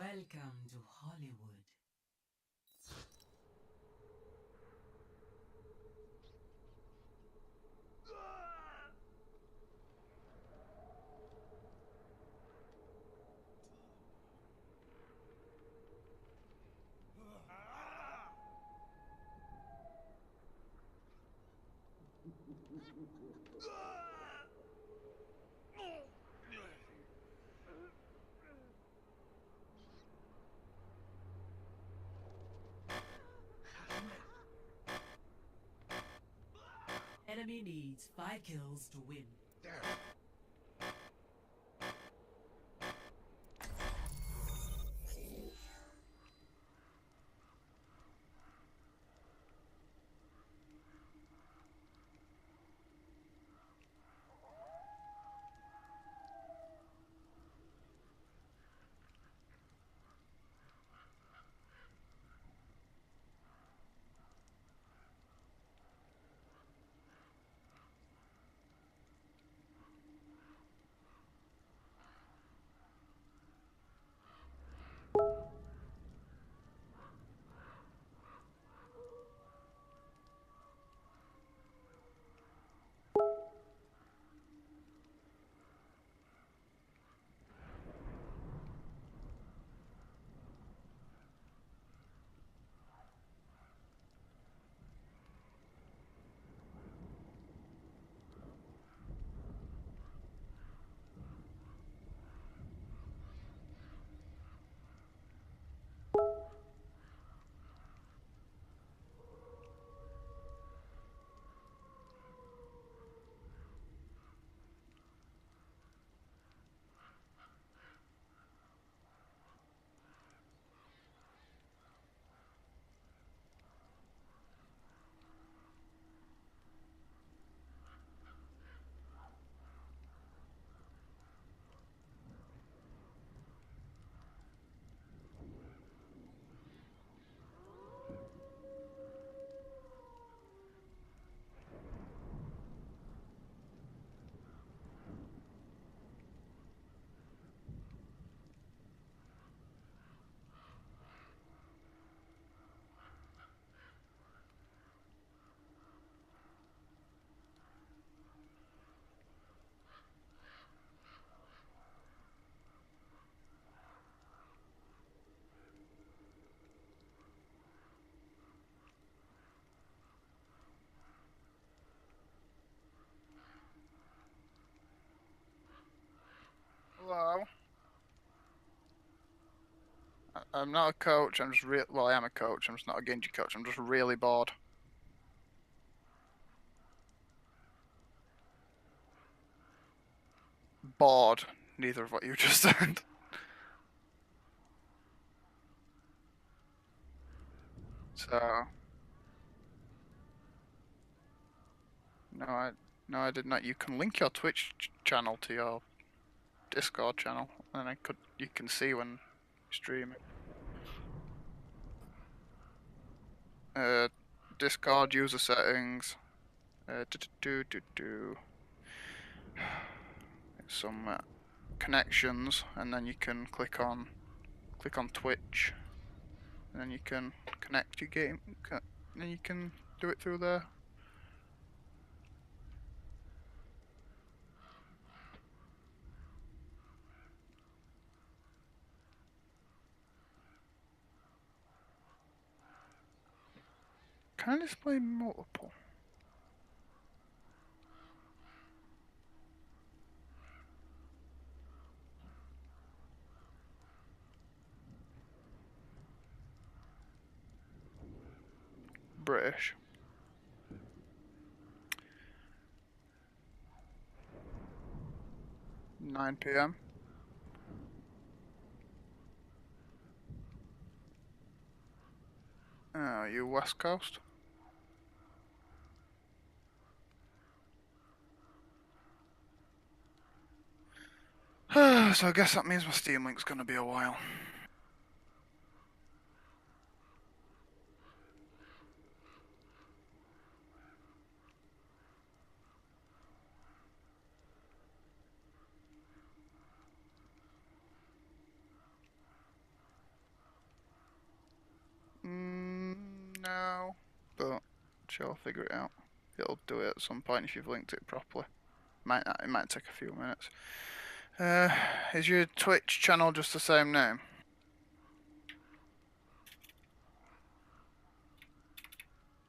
Welcome to Hollywood. Enemy needs 5 kills to win. Hello. I'm not a coach. I'm just well, I am a coach. I'm just not a Genji coach. I'm just really bored. Bored. Neither of what you just said. So no, I did not. You can link your Twitch channel to your Discord channel, and you can see when you're streaming. Uh, Discord user settings. Do some connections, and then you can click on Twitch, and then you can connect your game, and then you can do it through there. Can I display multiple? British. 9 p.m. Oh, you West Coast? So I guess that means my Steam Link's gonna be a while. sure, I'll figure it out. It'll do it at some point if you've linked it properly. It might take a few minutes. Is your Twitch channel just the same name?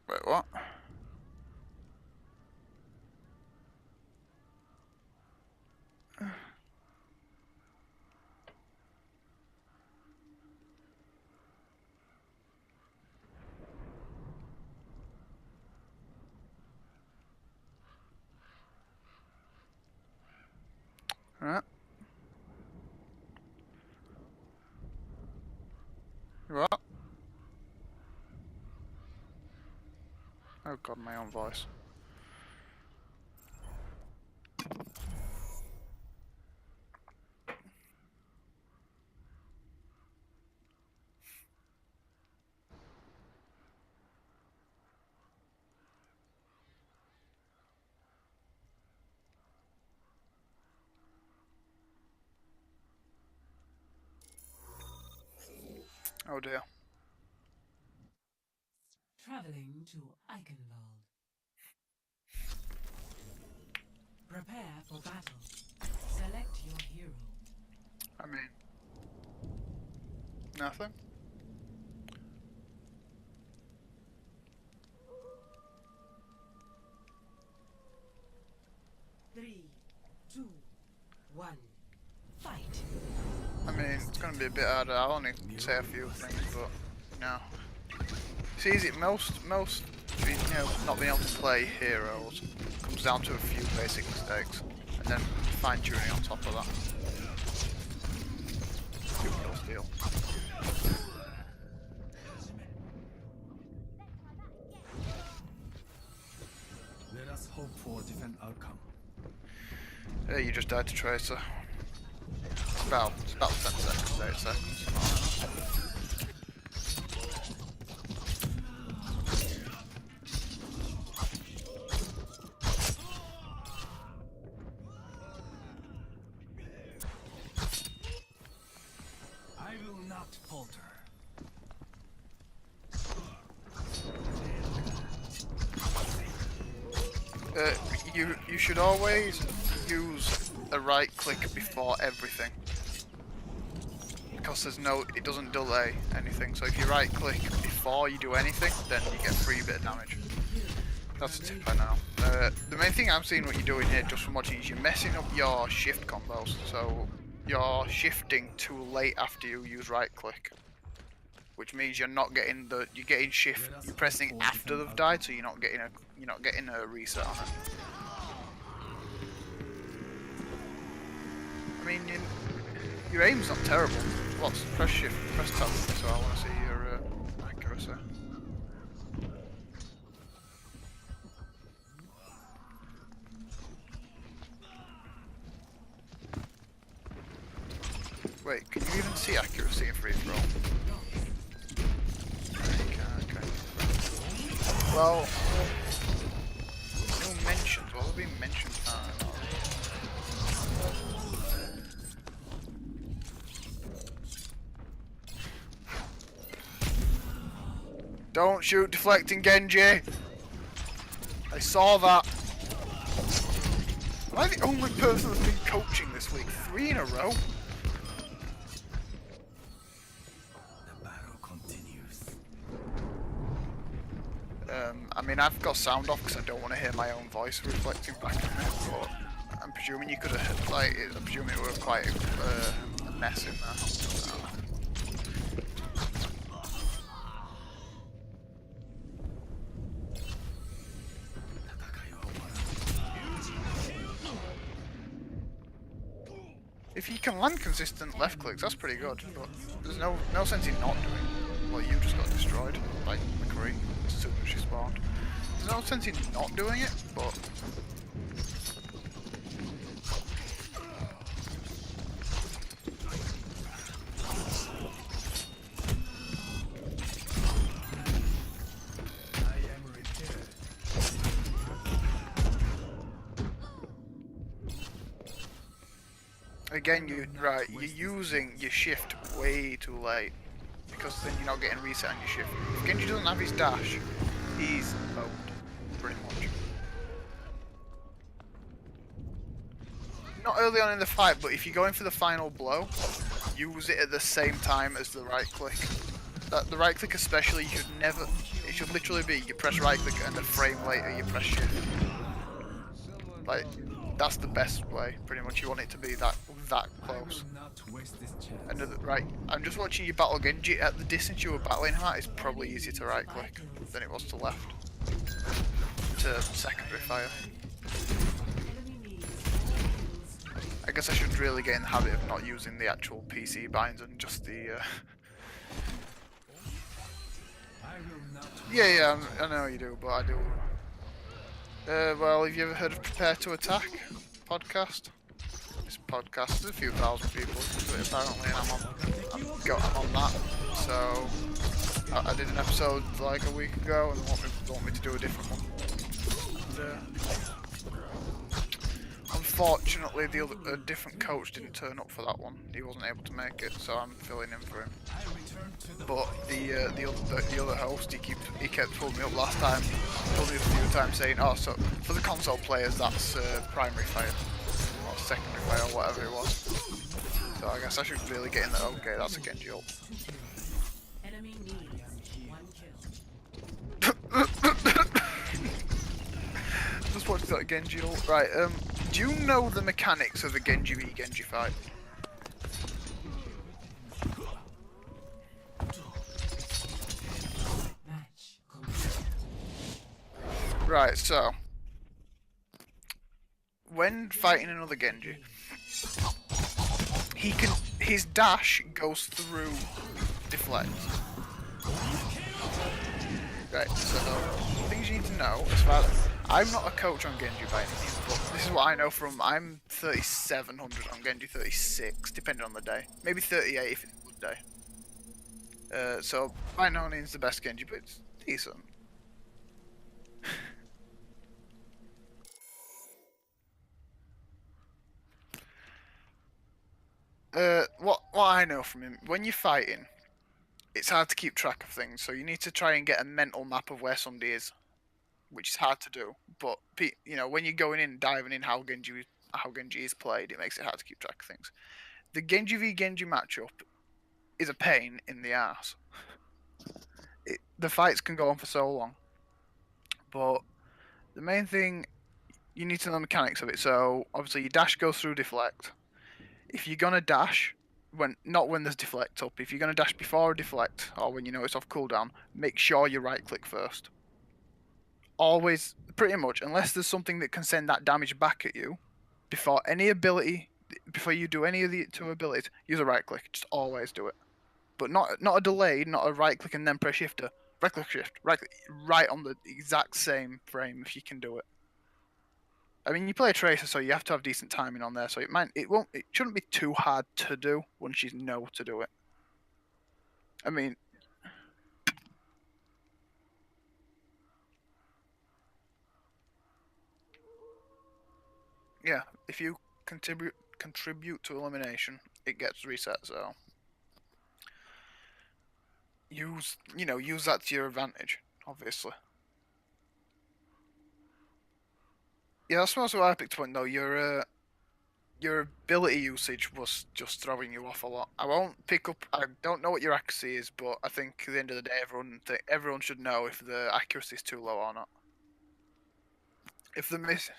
Wait, what? Right. What? Oh god, my own voice. Oh dear. Traveling to Eichenwald. Prepare for battle. Select your hero. I mean, nothing. Three, two, one, fight. I mean, it's going to be a bit harder. I'll only say a few things, but no. It's easy. Most not being able to play heroes comes down to a few basic mistakes, and then fine tuning on top of that. Two kill steal. Let us hope for a different outcome. Yeah, you just died to Tracer. It's about 10 seconds, 8 seconds. I will not falter. You should always use a right click before everything, because it doesn't delay anything. So if you right click before you do anything, then you get free bit of damage. That's a tip I know. The main thing I'm seeing what you're doing here, just from watching, is you're messing up your shift combos. So you're shifting too late after you use right click, which means you're getting shift. You're pressing after they've died, so you're not getting a reset on it. I mean, your aim's not terrible. Press shift, press tab, so I want to see your accuracy. Wait, can you even see accuracy in free throw? Okay. Well, no mentions. What have been mentioned? Don't shoot deflecting Genji! I saw that! Am I the only person that's been coaching this week? 3 in a row? The battle continues. I mean, I've got sound off because I don't want to hear my own voice reflecting back at me, but I'm presuming you could have, I'm presuming it was quite a mess in there. If you can land consistent left clicks, that's pretty good, but there's no sense in not doing. Well, you just got destroyed by McCree as soon as she spawned. There's no sense in not doing it, but again, you're using your shift way too late, because then you're not getting reset on your shift. If Genji doesn't have his dash, he's mowed. pretty much. Not early on in the fight, but if you're going for the final blow, use it at the same time as the right click. The right click especially, you should never, it should literally be you press right click and a frame later you press shift. Like, that's the best way, pretty much. You want it to be that close. And right, I'm just watching you battle Genji. At the distance you were battling him at, it's probably easier to right click than it was to left. To secondary fire. I guess I should really get in the habit of not using the actual PC binds and just the Yeah, I know you do, but I do. Well, have you ever heard of Prepare to Attack podcast? This podcast, there's a few thousand people apparently, and I'm on that. So I did an episode like a week ago, and they want me to do a different one. And, unfortunately, a different coach didn't turn up for that one. He wasn't able to make it, so I'm filling in for him. But the other host, he kept pulling me up last time. Told me a few times saying, "Oh, so for the console players, that's primary fire or secondary fire or whatever it was." So I guess I should really get in there. Okay, that's a Genji ult. Enemy needs 1 kill. Just watched that Genji ult. Right, do you know the mechanics of a Genji v Genji fight? Right, so when fighting another Genji, his dash goes through deflect. Right, so things you need to know as far as I'm not a coach on Genji by any means, but this is what I know from I'm 3700 on Genji, 36 depending on the day, maybe 38 if it's a good day. So by no means the best Genji, but it's decent. What I know from him, when you're fighting, it's hard to keep track of things, so you need to try and get a mental map of where somebody is, which is hard to do. But you know, when you're going in, diving in how Genji is played, it makes it hard to keep track of things. The Genji v Genji matchup is a pain in the ass. The fights can go on for so long, but the main thing you need to know the mechanics of it. So obviously, your dash goes through deflect. If you're gonna dash, not when there's deflect up, if you're gonna dash before a deflect or when you know it's off cooldown, make sure you right click first. Always, pretty much, unless there's something that can send that damage back at you, before you do any of the two abilities, use a right click. Just always do it. But not a delay, not a right click and then press shifter. Right click shift, right click, right on the exact same frame if you can do it. I mean, you play a Tracer, so you have to have decent timing on there. So it shouldn't be too hard to do once you know to do it. I mean, yeah, if you contribute to elimination, it gets reset. So use that to your advantage, obviously. Yeah, that's mostly what I picked up. Though your ability usage was just throwing you off a lot. I don't know what your accuracy is, but I think at the end of the day, everyone should know if the accuracy is too low or not. If the miss,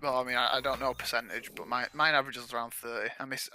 well, I mean, I don't know percentage, but mine averages around 30. I miss